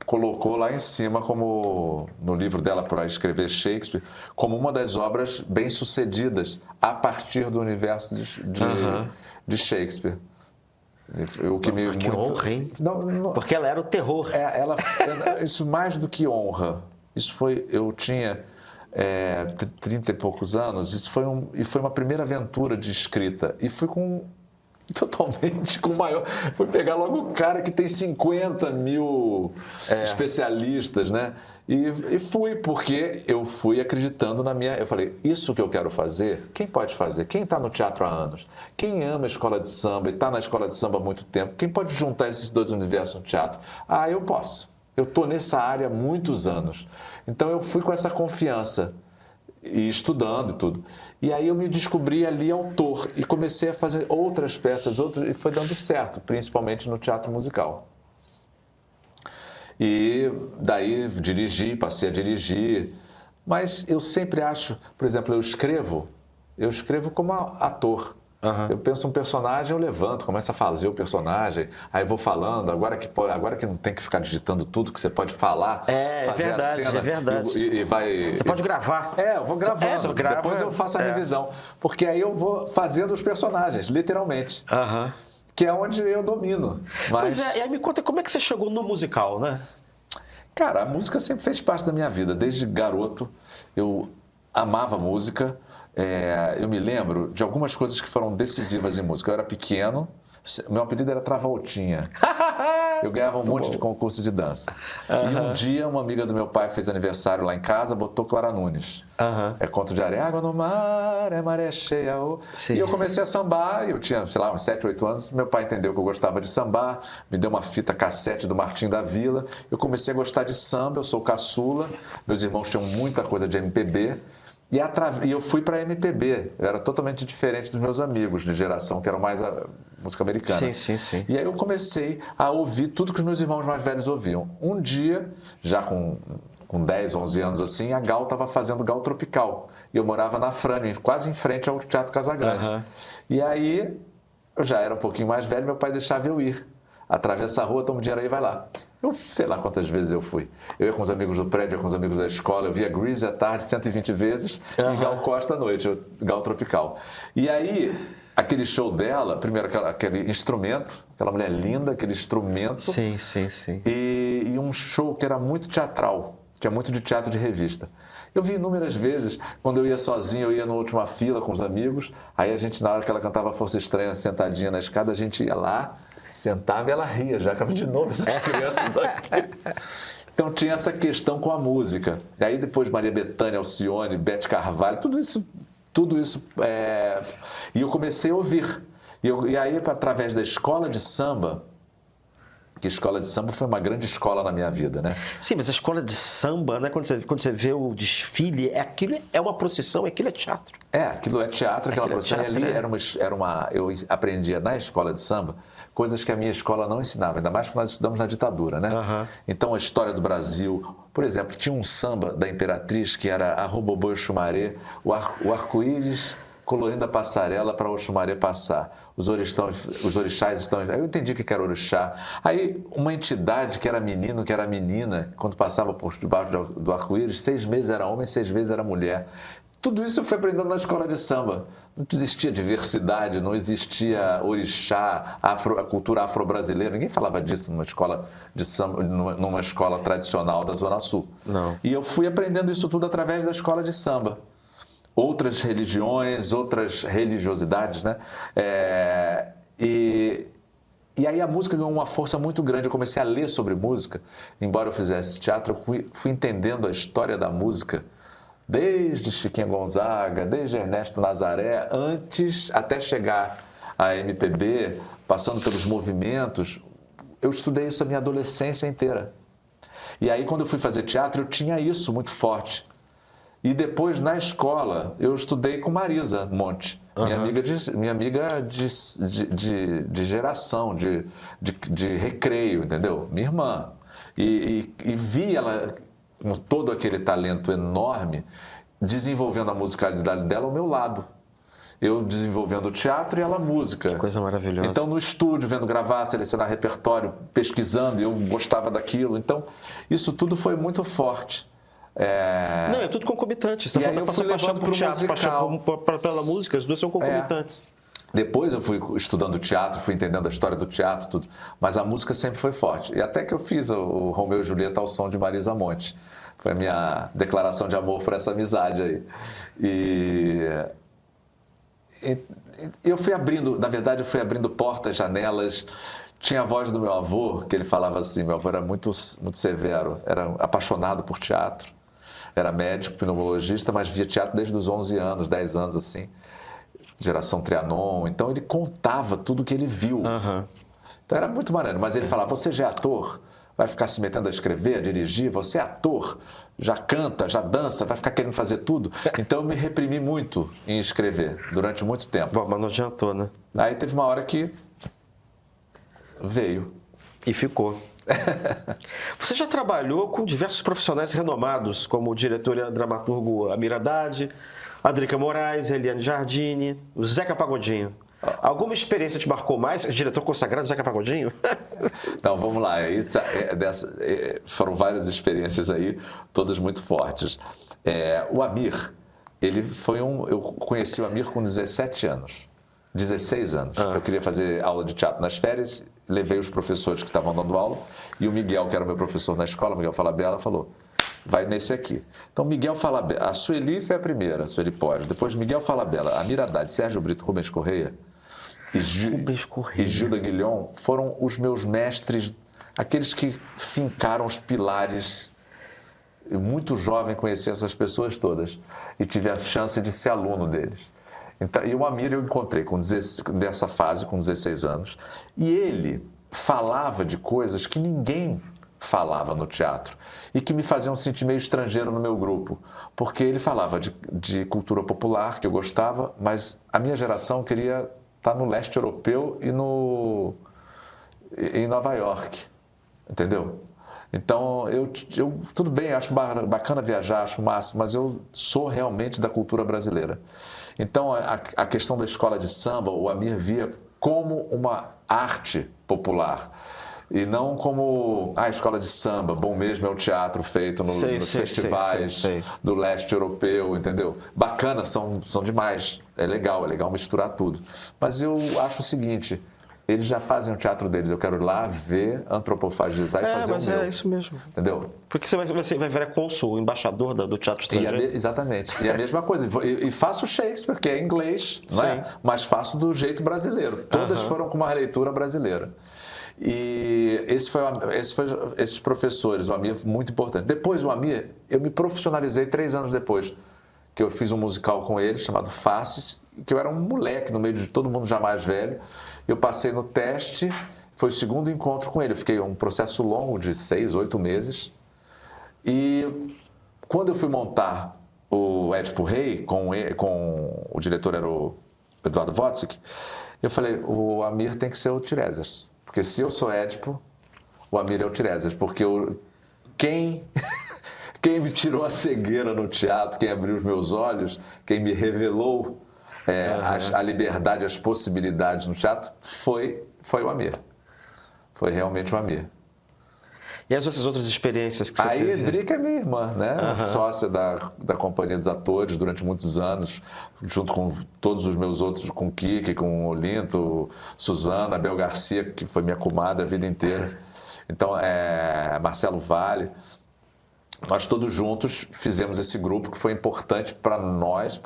Speaker 2: colocou lá em cima, como no livro dela para escrever Shakespeare, como uma das obras bem-sucedidas a partir do universo de Shakespeare.
Speaker 1: Que honra, hein? Porque ela era o terror.
Speaker 2: Isso mais do que honra. Isso foi... Eu tinha 30 e poucos anos, e foi uma primeira aventura de escrita. E fui totalmente com o maior... Fui pegar logo o cara que tem 50 mil especialistas, né? E fui, porque eu fui acreditando na minha... Eu falei, isso que eu quero fazer, quem pode fazer? Quem está no teatro há anos? Quem ama a escola de samba e está na escola de samba há muito tempo? Quem pode juntar esses dois universos no teatro? Eu posso. Eu estou nessa área há muitos anos. Então eu fui com essa confiança e estudando e tudo. E aí eu me descobri ali autor e comecei a fazer outras peças, e foi dando certo, principalmente no teatro musical. E daí passei a dirigir, mas eu sempre acho, por exemplo, eu escrevo como ator. Eu penso um personagem, eu levanto, começo a fazer o personagem, aí vou falando, agora que não tem que ficar digitando tudo, que você pode falar, fazer a cena.
Speaker 1: É verdade.
Speaker 2: E vai...
Speaker 1: Você pode gravar.
Speaker 2: Eu vou gravando, depois eu faço a revisão. Porque aí eu vou fazendo os personagens, literalmente. Que é onde eu domino.
Speaker 1: Pois é, e aí me conta como é que você chegou no musical, né?
Speaker 2: Cara, a música sempre fez parte da minha vida. Desde garoto, eu amava música. Eu me lembro de algumas coisas que foram decisivas em música. Eu era pequeno, meu apelido era Travoltinha. Eu ganhava um monte de concurso de dança. E um dia, uma amiga do meu pai fez aniversário lá em casa, botou Clara Nunes. É Conto de Areia, água no mar, é maré cheia. E eu comecei a sambar, eu tinha, sei lá, uns 7, 8 anos. Meu pai entendeu que eu gostava de sambar, me deu uma fita cassete do Martim da Vila. Eu comecei a gostar de samba, eu sou caçula. Meus irmãos tinham muita coisa de MPB. E eu fui para a MPB, eu era totalmente diferente dos meus amigos de geração, que eram mais a música americana.
Speaker 1: Sim.
Speaker 2: E aí eu comecei a ouvir tudo que os meus irmãos mais velhos ouviam. Um dia, já com 10, 11 anos assim, a Gal estava fazendo Gal Tropical. E eu morava na Frânio, quase em frente ao Teatro Casagrande. E aí, eu já era um pouquinho mais velho, meu pai deixava eu ir. Atravessa a rua, toma dinheiro aí e vai lá. Eu sei lá quantas vezes eu fui. Eu ia com os amigos do prédio, ia com os amigos da escola, eu via Grease à tarde 120 vezes e Gal Costa à noite, Gal Tropical. E aí, aquele show dela, primeiro aquele instrumento, aquela mulher linda, aquele instrumento.
Speaker 1: Sim, sim, sim.
Speaker 2: E um show que era muito teatral, tinha muito de teatro de revista. Eu vi inúmeras vezes, quando eu ia sozinho, eu ia na última fila com os amigos, aí a gente, na hora que ela cantava Força Estranha, sentadinha na escada, a gente ia lá, sentava e ela ria, já acaba de novo essas crianças aqui. Então tinha essa questão com a música. E aí depois Maria Bethânia, Alcione, Beth Carvalho, tudo isso. E eu comecei a ouvir. E aí, através da escola de samba, que a escola de samba foi uma grande escola na minha vida, né?
Speaker 1: Sim, mas a escola de samba, né, quando você vê o desfile, aquilo é uma procissão, aquilo é teatro.
Speaker 2: Aquilo é teatro, aquela procissão.
Speaker 1: Teatro,
Speaker 2: E ali
Speaker 1: né?
Speaker 2: eu aprendia na escola de samba coisas que a minha escola não ensinava, ainda mais que nós estudamos na ditadura, né?
Speaker 1: Uhum.
Speaker 2: Então, a história do Brasil, por exemplo, tinha um samba da Imperatriz que era a Robobô e Xumaré, o arco-íris colorindo a passarela para o Xumaré passar. Os orixás estão... Aí eu entendi o que era orixá. Aí uma entidade que era menino, que era menina, quando passava por debaixo do arco-íris, 6 meses era homem, 6 vezes era mulher. Tudo isso eu fui aprendendo na escola de samba. Não existia diversidade, não existia orixá, a cultura afro-brasileira. Ninguém falava disso numa escola de samba, numa escola tradicional da Zona Sul.
Speaker 1: Não.
Speaker 2: E eu fui aprendendo isso tudo através da escola de samba. Outras religiões, outras religiosidades, né? E aí a música ganhou uma força muito grande. Eu comecei a ler sobre música. Embora eu fizesse teatro, eu fui entendendo a história da música desde Chiquinha Gonzaga, desde Ernesto Nazaré, antes até chegar à MPB, passando pelos movimentos. Eu estudei isso a minha adolescência inteira. E aí, quando eu fui fazer teatro, eu tinha isso muito forte. E depois, na escola, eu estudei com Marisa Monte, minha amiga de geração, de recreio, entendeu? Minha irmã. E vi ela, com todo aquele talento enorme, desenvolvendo a musicalidade dela ao meu lado. Eu desenvolvendo o teatro e ela a música.
Speaker 1: Que coisa maravilhosa.
Speaker 2: Então, no estúdio, vendo gravar, selecionar repertório, pesquisando, eu gostava daquilo. Então, isso tudo foi muito forte.
Speaker 1: Não, é tudo concomitante. Você
Speaker 2: E aí eu fui levando para o musical.
Speaker 1: Pela música, as duas são concomitantes.
Speaker 2: Depois eu fui estudando teatro, fui entendendo a história do teatro, tudo. Mas a música sempre foi forte. E até que eu fiz o Romeu e Julieta ao som de Marisa Monte. Foi a minha declaração de amor por essa amizade aí. E eu fui abrindo, na verdade, eu fui abrindo portas, janelas. Tinha a voz do meu avô, que ele falava assim, meu avô era muito, muito severo, era apaixonado por teatro. Era médico, pneumologista, mas via teatro desde os 11 anos, 10 anos, assim. Geração Trianon. Então, ele contava tudo o que ele viu.
Speaker 1: Uhum.
Speaker 2: Então, era muito maneiro. Mas ele falava, você já é ator? Vai ficar se metendo a escrever, a dirigir? Você é ator? Já canta, já dança? Vai ficar querendo fazer tudo? Então, eu me reprimi muito em escrever, durante muito tempo.
Speaker 1: Bom, mas não adiantou, né?
Speaker 2: Aí, teve uma hora que veio.
Speaker 1: E ficou. Você já trabalhou com diversos profissionais renomados, como o diretor e dramaturgo Amir Haddad, a Drica Moraes, Eliane Giardini, o Zeca Pagodinho. Alguma experiência te marcou mais? Diretor consagrado Zeca Pagodinho?
Speaker 2: Não, vamos lá. Aí foram várias experiências aí, todas muito fortes. O Amir, eu conheci o Amir com 17 anos. 16 anos. Eu queria fazer aula de teatro nas férias, levei os professores que estavam dando aula e o Miguel, que era o meu professor na escola, Miguel Falabella, falou, vai nesse aqui. Então, Miguel Falabella, a Sueli foi a primeira, a Sueli Pós, depois Miguel Falabella, Amir Haddad, Sérgio Brito, Rubens Correia e Gilda Guilhom foram os meus mestres, aqueles que fincaram os pilares. Eu, muito jovem, conheci essas pessoas todas e tive a chance de ser aluno deles. Então, e o Amir eu encontrei dessa fase, com 16 anos, e ele falava de coisas que ninguém falava no teatro e que me faziam sentir meio estrangeiro no meu grupo, porque ele falava de cultura popular, que eu gostava, mas a minha geração queria estar no leste europeu e em Nova York, entendeu? Então, eu tudo bem, acho bacana viajar, acho máximo, mas eu sou realmente da cultura brasileira. Então, a questão da escola de samba, o Amir via como uma arte popular. E não como a escola de samba, bom mesmo é o teatro feito nos festivais do leste europeu, entendeu? Bacana, são demais, é legal misturar tudo. Mas eu acho o seguinte, eles já fazem o teatro deles, eu quero ir lá ver, antropofagizar e fazer o meu.
Speaker 1: É isso mesmo.
Speaker 2: Entendeu?
Speaker 1: Porque você vai virar cônsul, embaixador do teatro estrangeiro.
Speaker 2: Exatamente. E a mesma coisa. E faço Shakespeare, que é inglês, não é? Mas faço do jeito brasileiro. Todas foram com uma releitura brasileira. E esses professores, o Amir, muito importante. Depois, o Amir, eu me profissionalizei 3 anos depois, que eu fiz um musical com ele, chamado Faces, que eu era um moleque no meio de todo mundo já mais velho. Eu passei no teste, foi o segundo encontro com ele. Eu fiquei um processo longo de 6, 8 meses. E quando eu fui montar o Édipo Rei, com o diretor era o Eduardo Wozzeck, eu falei, o Amir tem que ser o Tiresias. Porque se eu sou Édipo, o Amir é o Tiresias. Porque quem me tirou a cegueira no teatro, quem abriu os meus olhos, quem me revelou a liberdade, as possibilidades no teatro, foi o Amir. Foi realmente o Amir.
Speaker 1: E as outras experiências que você teve?
Speaker 2: A Edrica é minha irmã, né? Sócia da Companhia dos Atores durante muitos anos, junto com todos os meus outros, com o Kiki, com o Olinto, Suzana, Bel Garcia, que foi minha comadre a vida inteira. Então, Marcelo Vale. Nós todos juntos fizemos esse grupo que foi importante para nós,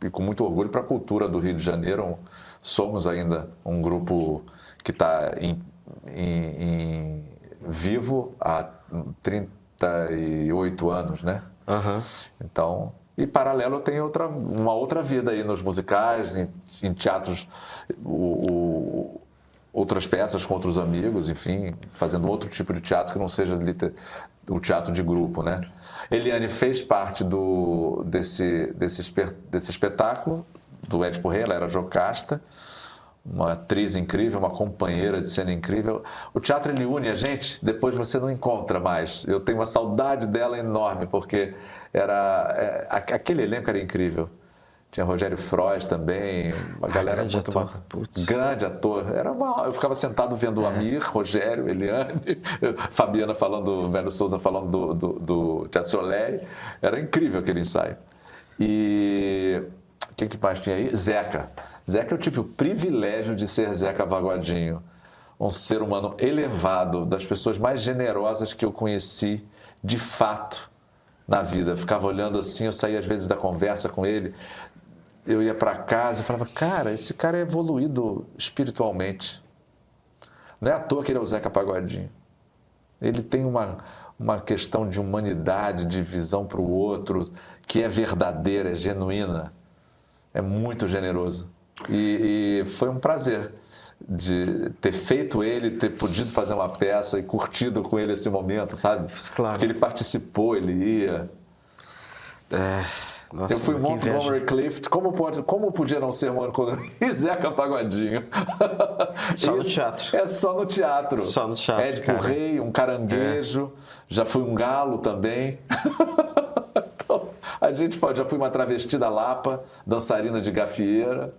Speaker 2: e com muito orgulho para a cultura do Rio de Janeiro. Somos ainda um grupo que está vivo há 38 anos, né? Então, e paralelo eu tenho uma outra vida aí nos musicais, em teatros, outras peças com outros amigos, enfim, fazendo outro tipo de teatro que não seja o teatro de grupo, né? Eliane fez parte desse espetáculo, do Édipo Rei, ela era Jocasta, uma atriz incrível, uma companheira de cena incrível. O teatro, ele une a gente, depois você não encontra mais. Eu tenho uma saudade dela enorme, porque aquele elenco era incrível. Tinha Rogério Frois também, uma galera muito bacana. Grande ator. Eu ficava sentado vendo o Amir, Rogério, Eliane, Fabiana falando, Melo Souza falando do Teatro Soleri. Era incrível aquele ensaio. E quem que mais tinha aí? Zeca, eu tive o privilégio de ser Zeca Pagodinho, um ser humano elevado, das pessoas mais generosas que eu conheci, de fato, na vida. Eu ficava olhando assim, eu saía às vezes da conversa com ele, eu ia para casa e falava, cara, esse cara é evoluído espiritualmente. Não é à toa que ele é o Zeca Pagodinho. Ele tem uma questão de humanidade, de visão para o outro, que é verdadeira, é genuína. É muito generoso. E foi um prazer de ter feito ele, ter podido fazer uma peça e curtido com ele esse momento, sabe?
Speaker 1: Claro.
Speaker 2: Porque ele participou, ele ia.
Speaker 1: Nossa,
Speaker 2: eu fui Montgomery Clift, como podia não ser Montgomery e Zeca Pagodinho?
Speaker 1: Só no teatro.
Speaker 2: É só no teatro.
Speaker 1: Só no teatro,
Speaker 2: Édipo Rei, um caranguejo, já fui um galo também. Então, já fui uma travesti da Lapa, dançarina de gafieira,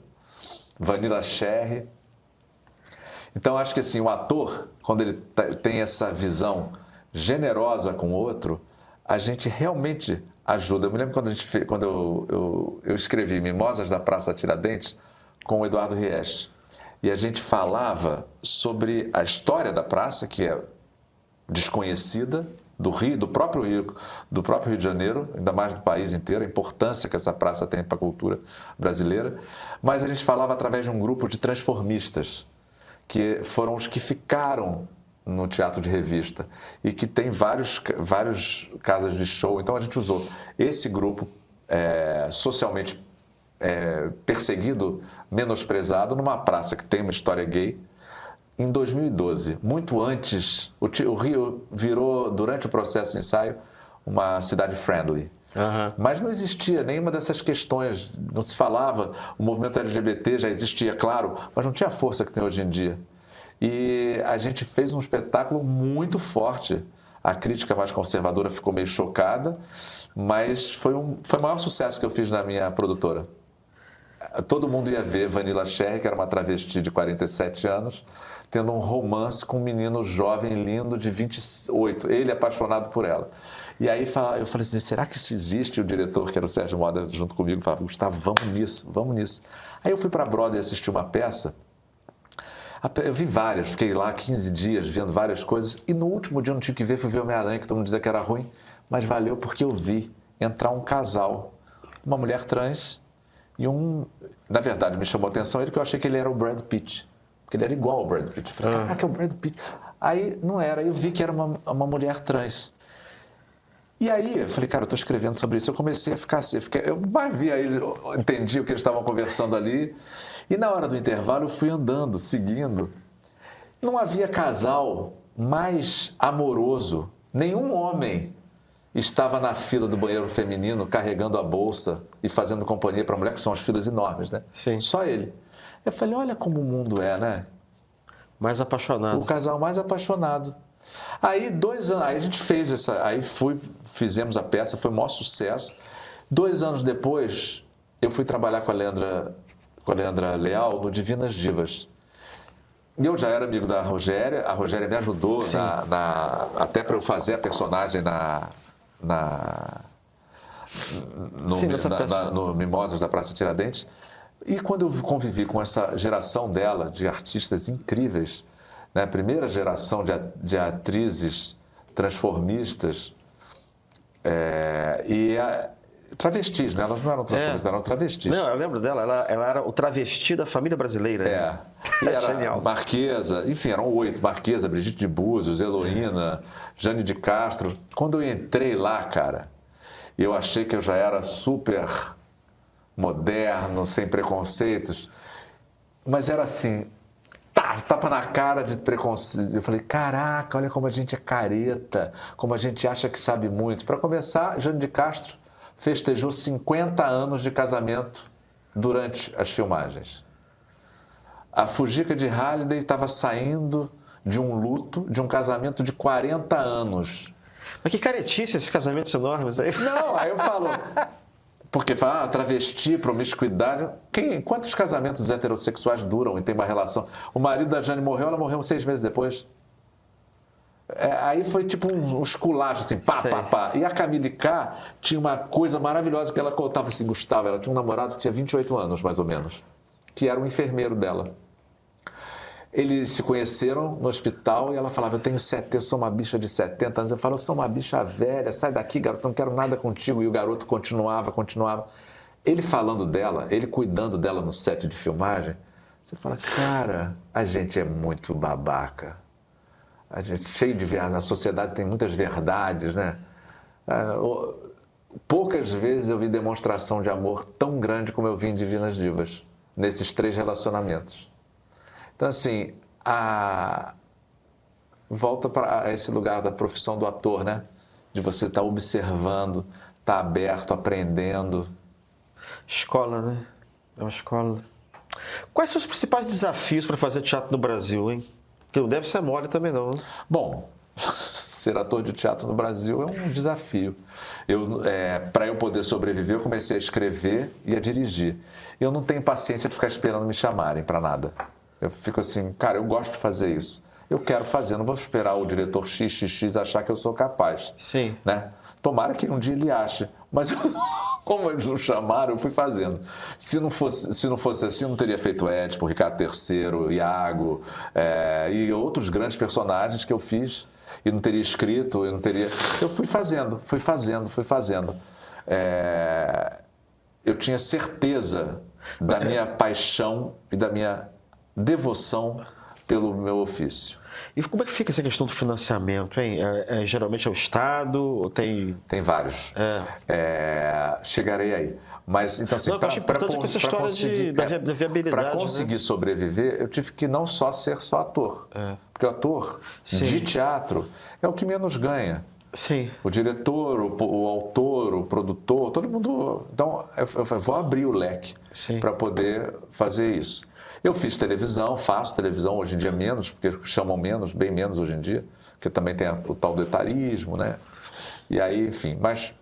Speaker 2: Vanilla Cherry. Então, acho que assim, o ator, quando ele tem essa visão generosa com o outro, a gente realmente ajuda. Eu me lembro quando eu escrevi Mimosas da Praça Tiradentes com o Eduardo Riech. E a gente falava sobre a história da praça, que é desconhecida, do próprio Rio de Janeiro, ainda mais do país inteiro, a importância que essa praça tem para a cultura brasileira. Mas a gente falava através de um grupo de transformistas, que foram os que ficaram no teatro de revista e que tem vários casas de show. Então a gente usou esse grupo socialmente perseguido, menosprezado, numa praça que tem uma história gay. Em 2012, muito antes, o Rio virou, durante o processo de ensaio, uma cidade friendly. Mas não existia nenhuma dessas questões, não se falava, o movimento LGBT já existia, claro, mas não tinha a força que tem hoje em dia. E a gente fez um espetáculo muito forte. A crítica mais conservadora ficou meio chocada, mas foi o maior sucesso que eu fiz na minha produtora. Todo mundo ia ver Vanilla Cherry, que era uma travesti de 47 anos, tendo um romance com um menino jovem, lindo, de 28, ele apaixonado por ela. E aí eu falei assim, será que isso existe? E o diretor, que era o Sérgio Moda, junto comigo, falava, Gustavo, vamos nisso, vamos nisso. Aí eu fui para Broadway assistir uma peça, eu vi várias, fiquei lá 15 dias vendo várias coisas, e no último dia eu não tive que ver, fui ver Homem-Aranha, que todo mundo dizia que era ruim, mas valeu porque eu vi entrar um casal, uma mulher trans e na verdade me chamou a atenção ele, que eu achei que ele era o Brad Pitt, porque ele era igual ao Brad Pitt. Eu falei, caraca, é o Brad Pitt. Aí não era, eu vi que era uma mulher trans. E aí eu falei, cara, eu estou escrevendo sobre isso. Eu comecei a ficar assim, eu vi aí, eu entendi o que eles estavam conversando ali. E na hora do intervalo eu fui andando, seguindo. Não havia casal mais amoroso. Nenhum homem estava na fila do banheiro feminino carregando a bolsa e fazendo companhia para a mulher, que são as filas enormes, né?
Speaker 1: Sim.
Speaker 2: Só ele. Eu falei, olha como o mundo é, né?
Speaker 1: Mais apaixonado.
Speaker 2: O casal mais apaixonado. Aí, 2 anos, aí a gente fez fizemos a peça, foi um maior sucesso. 2 anos depois, eu fui trabalhar com a Leandra Leal no Divinas Divas. E eu já era amigo da Rogéria, a Rogéria me ajudou até para eu fazer a personagem no Mimosas da Praça Tiradentes. E quando eu convivi com essa geração dela, de artistas incríveis, né? A primeira geração de atrizes transformistas travestis, né? Elas não eram transformistas, eram travestis.
Speaker 1: Não, eu lembro dela, ela era o travesti da família brasileira. Né?
Speaker 2: E era
Speaker 1: genial.
Speaker 2: Marquesa, enfim, eram 8, Marquesa, Brigitte de Búzios, Heloína, Jane de Castro. Quando eu entrei lá, cara, eu achei que eu já era super moderno, sem preconceitos, mas era assim, tapa na cara de preconceito. Eu falei, caraca, olha como a gente é careta, como a gente acha que sabe muito. Para começar, Jane de Castro festejou 50 anos de casamento durante as filmagens. A Fujica de Halliday estava saindo de um luto, de um casamento de 40 anos.
Speaker 1: Mas que caretice esses casamentos enormes aí.
Speaker 2: Não, aí eu falo... Porque fala, travesti, promiscuidade. Quantos casamentos heterossexuais duram e tem uma relação? O marido da Jane morreu, ela morreu 6 meses depois. Aí foi tipo um esculacho, assim, pá. E a Camille K tinha uma coisa maravilhosa que ela contava assim, Gustavo, ela tinha um namorado que tinha 28 anos, mais ou menos, que era o enfermeiro dela. Eles se conheceram no hospital e ela falava, eu sou uma bicha de 70 anos. Eu falo, eu sou uma bicha velha, sai daqui, garoto, não quero nada contigo. E o garoto continuava. Ele falando dela, ele cuidando dela no set de filmagem, você fala, cara, a gente é muito babaca. A gente cheio de verdade, a sociedade tem muitas verdades, né? Poucas vezes eu vi demonstração de amor tão grande como eu vi em Divinas Divas, nesses 3 relacionamentos. Então, assim, volta para esse lugar da profissão do ator, né? De você estar observando, estar aberto, aprendendo.
Speaker 1: Escola, né? É uma escola. Quais são os principais desafios para fazer teatro no Brasil, hein? Porque não deve ser mole também, não. Né?
Speaker 2: Bom, ser ator de teatro no Brasil é um desafio. Para eu poder sobreviver, eu comecei a escrever e a dirigir. Eu não tenho paciência de ficar esperando me chamarem para nada. Eu fico assim, cara, eu gosto de fazer isso. Eu quero fazer, não vou esperar o diretor XXX achar que eu sou capaz.
Speaker 1: Sim.
Speaker 2: Né? Tomara que um dia ele ache. Mas como eles não chamaram, eu fui fazendo. Se não fosse assim, eu não teria feito Édipo, Ricardo III, Iago e outros grandes personagens que eu fiz. E não teria escrito, Eu fui fazendo. Eu tinha certeza da minha paixão e da minha devoção pelo meu ofício.
Speaker 1: E como é que fica essa questão do financiamento, hein? Geralmente é o Estado ou tem...
Speaker 2: Tem vários. Chegarei aí. Mas, então, assim,
Speaker 1: para conseguir, da viabilidade,
Speaker 2: para conseguir sobreviver, eu tive que não só ser só ator. Porque o ator de teatro é o que menos ganha.
Speaker 1: Sim.
Speaker 2: O diretor, o autor, o produtor, todo mundo... Então, eu vou abrir o leque para poder fazer isso. Eu fiz televisão, faço televisão hoje em dia menos, porque chamam menos, bem menos hoje em dia, porque também tem o tal do etarismo, né? E aí, enfim, mas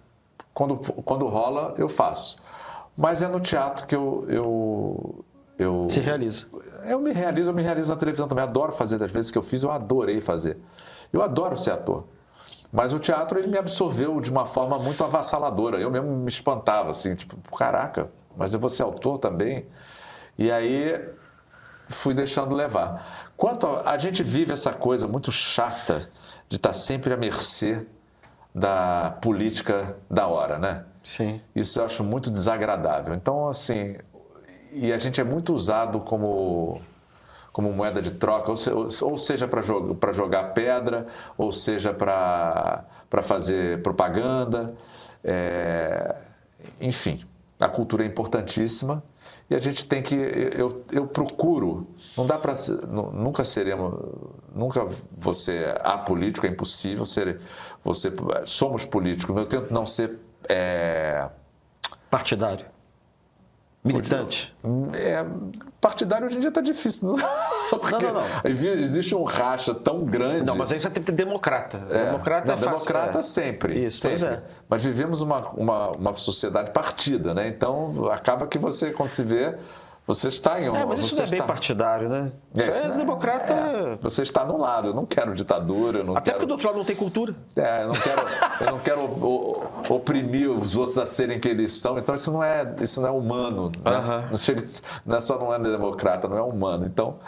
Speaker 2: quando rola, eu faço. Mas é no teatro que eu
Speaker 1: Se realiza.
Speaker 2: Eu me realizo na televisão também. Adoro fazer, das vezes que eu fiz, eu adorei fazer. Eu adoro ser ator. Mas o teatro, ele me absorveu de uma forma muito avassaladora. Eu mesmo me espantava, assim, tipo, caraca, mas eu vou ser autor também? E aí, fui deixando levar. A gente vive essa coisa muito chata de estar sempre à mercê da política da hora, né?
Speaker 1: Sim.
Speaker 2: Isso eu acho muito desagradável. Então, assim, e a gente é muito usado como moeda de troca, ou seja para jogar pedra, ou seja para fazer propaganda. Enfim, a cultura é importantíssima e a gente tem que... Eu procuro, não dá para... Nunca vou ser apolítico, é impossível ser... Somos políticos, eu tento não ser...
Speaker 1: Partidário. Militante.
Speaker 2: Partidário hoje em dia está difícil. Não. Existe um racha tão grande.
Speaker 1: Não, mas aí você tem que ter democrata. Democrata é fácil.
Speaker 2: Democrata sempre.
Speaker 1: Isso,
Speaker 2: sempre.
Speaker 1: Pois é.
Speaker 2: Mas vivemos uma sociedade partida, né? Então, acaba que você, quando se vê, você está em
Speaker 1: mas isso não é bem partidário, né? Isso é democrata.
Speaker 2: Você está num lado. Eu não quero ditadura.
Speaker 1: Até porque do outro lado não tem cultura.
Speaker 2: Eu não quero oprimir os outros a serem que eles são. Então, isso não é humano. Né? Não é democrata, não é humano. Então,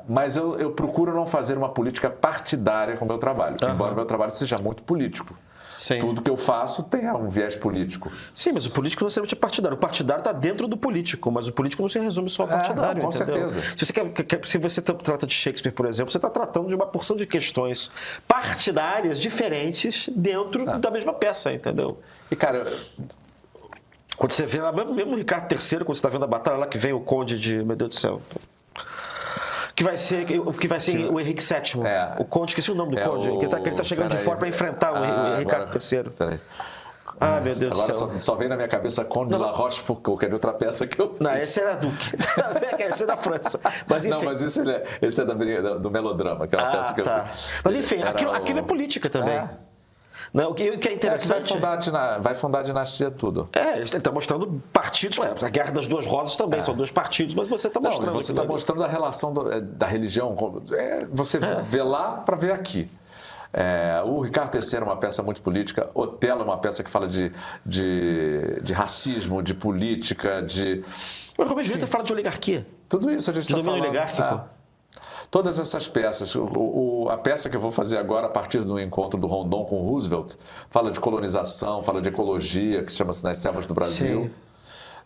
Speaker 2: mas eu procuro não fazer uma política partidária com o meu trabalho. Embora o meu trabalho seja muito político.
Speaker 1: Sim.
Speaker 2: Tudo que eu faço tem um viés político.
Speaker 1: Sim, mas o político não necessariamente é partidário. O partidário está dentro do político, mas o político não se resume só ao partidário.
Speaker 2: Com certeza.
Speaker 1: Se você trata de Shakespeare, por exemplo, você está tratando de uma porção de questões partidárias diferentes dentro da mesma peça, entendeu?
Speaker 2: E, cara...
Speaker 1: Quando você vê lá, mesmo o Ricardo III, quando você está vendo a batalha lá que vem o Conde de... Meu Deus do céu... Que vai ser o Henrique VII. O Conde, esqueci o nome do Conde. Que ele está chegando de fora para enfrentar o Ricardo III.
Speaker 2: Peraí.
Speaker 1: Meu Deus do céu.
Speaker 2: Agora só vem na minha cabeça Conde de La Rochefoucauld, que é de outra peça que eu...
Speaker 1: Não, esse era Duque. Esse é da França. Mas, enfim...
Speaker 2: Não, mas esse é do Melodrama, aquela peça que eu...
Speaker 1: Mas enfim, aquilo é política também. Não, o que é interessante...
Speaker 2: Vai fundar a dinastia tudo.
Speaker 1: Ele está mostrando partidos. A Guerra das Duas Rosas também são dois partidos, mas você está mostrando...
Speaker 2: Você está mostrando a relação da religião. Você vê lá para ver aqui. O Ricardo III é uma peça muito política. Otelo é uma peça que fala de racismo, de política, de...
Speaker 1: O Romeu e Julieta fala de oligarquia.
Speaker 2: Tudo isso a gente está falando.
Speaker 1: Oligárquico.
Speaker 2: Todas essas peças, a peça que eu vou fazer agora a partir do encontro do Rondon com Roosevelt, fala de colonização, fala de ecologia, que chama-se Nas Selvas do Brasil,
Speaker 1: Sim.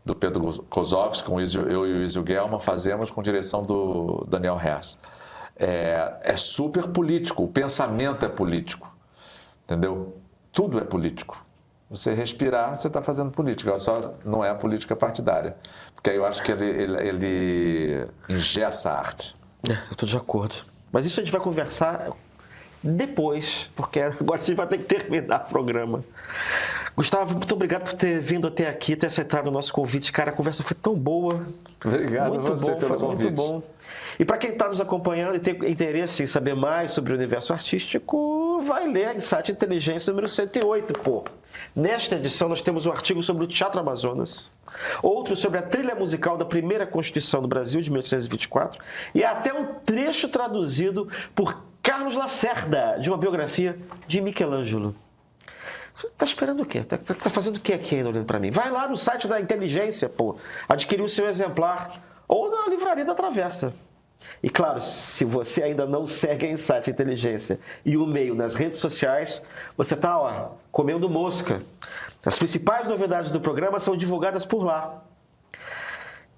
Speaker 2: do Pedro Kozovsky, eu e o Izio Gelman fazemos com direção do Daniel Hess. É super político, o pensamento é político, entendeu? Tudo é político. Você respirar, você está fazendo política, só não é a política partidária, porque aí eu acho que ele engessa a arte.
Speaker 1: Eu estou de acordo. Mas isso a gente vai conversar depois, porque agora a gente vai ter que terminar o programa. Gustavo, muito obrigado por ter vindo até aqui, ter aceitado o nosso convite. Cara, a conversa foi tão boa.
Speaker 2: Obrigado
Speaker 1: muito
Speaker 2: a você
Speaker 1: bom,
Speaker 2: pelo
Speaker 1: foi
Speaker 2: convite.
Speaker 1: Muito bom. E para quem está nos acompanhando e tem interesse em saber mais sobre o universo artístico, vai ler a Insight Inteligência número 108, pô. Nesta edição nós temos um artigo sobre o Teatro Amazonas, outro sobre a trilha musical da primeira Constituição do Brasil, de 1824, e até um trecho traduzido por Carlos Lacerda, de uma biografia de Michelangelo. Você está esperando o quê? Tá fazendo o quê aqui ainda olhando para mim? Vai lá no site da Inteligência, pô, adquirir o seu exemplar, ou na Livraria da Travessa. E claro, se você ainda não segue a Insight Inteligência e o meio nas redes sociais, você está comendo mosca. As principais novidades do programa são divulgadas por lá.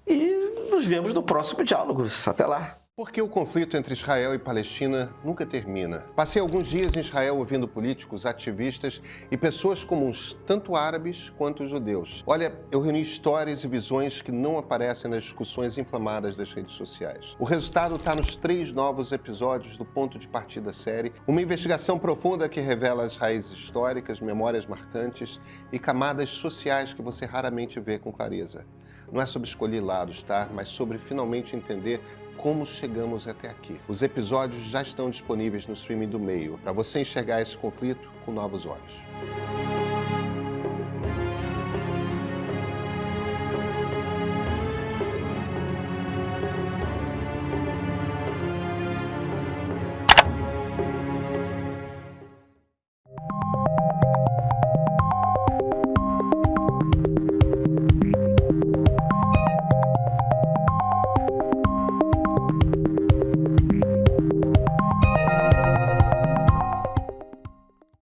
Speaker 1: E nos vemos no próximo Diálogos. Até lá.
Speaker 3: Porque o conflito entre Israel e Palestina nunca termina. Passei alguns dias em Israel ouvindo políticos, ativistas e pessoas comuns, tanto árabes quanto judeus. Olha, eu reuni histórias e visões que não aparecem nas discussões inflamadas das redes sociais. O resultado está nos 3 novos episódios do Ponto de Partida série, uma investigação profunda que revela as raízes históricas, memórias marcantes e camadas sociais que você raramente vê com clareza. Não é sobre escolher lados, tá? Mas sobre finalmente entender como chegamos até aqui. Os episódios já estão disponíveis no streaming do Meio, para você enxergar esse conflito com novos olhos.